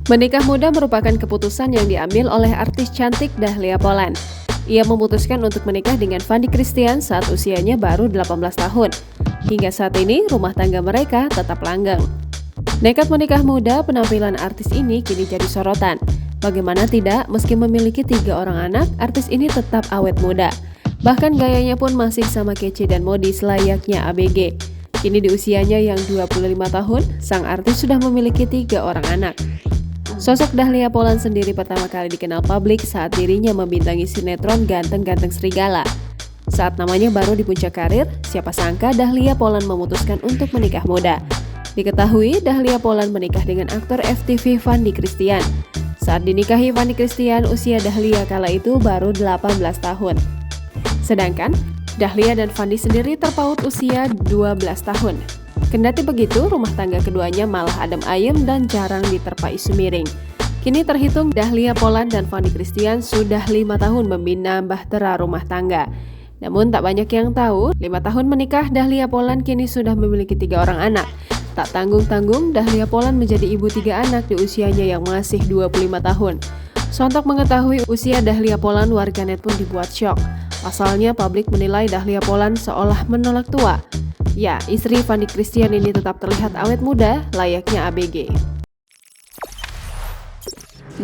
Menikah muda merupakan keputusan yang diambil oleh artis cantik Dahlia Poland. Ia memutuskan untuk menikah dengan Fandi Christian saat usianya baru 18 tahun. Hingga saat ini, rumah tangga mereka tetap langgeng. Nekat menikah muda, penampilan artis ini kini jadi sorotan. Bagaimana tidak, meski memiliki 3 orang anak, artis ini tetap awet muda. Bahkan gayanya pun masih sama kece dan modis layaknya ABG. Kini di usianya yang 25 tahun, sang artis sudah memiliki 3 orang anak. Sosok Dahlia Poland sendiri pertama kali dikenal publik saat dirinya membintangi sinetron Ganteng-Ganteng Serigala. Saat namanya baru di puncak karir, siapa sangka Dahlia Poland memutuskan untuk menikah muda. Diketahui Dahlia Poland menikah dengan aktor FTV Fandi Christian. Saat dinikahi Fandi Christian, usia Dahlia kala itu baru 18 tahun. Sedangkan Dahlia dan Fandi sendiri terpaut usia 12 tahun. Kendati begitu, rumah tangga keduanya malah adem ayem dan jarang diterpa isu miring. Kini terhitung Dahlia Poland dan Fandi Christian sudah 5 tahun membina bahtera rumah tangga. Namun tak banyak yang tahu, 5 tahun menikah Dahlia Poland kini sudah memiliki 3 orang anak. Tak tanggung-tanggung, Dahlia Poland menjadi ibu 3 anak di usianya yang masih 25 tahun. Sontak mengetahui usia Dahlia Poland, warganet pun dibuat syok. Pasalnya, publik menilai Dahlia Poland seolah menolak tua. Ya, istri Fandi Christian ini tetap terlihat awet muda, layaknya ABG.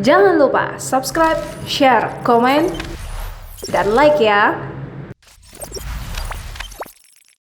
Jangan lupa subscribe, share, komen, dan like ya!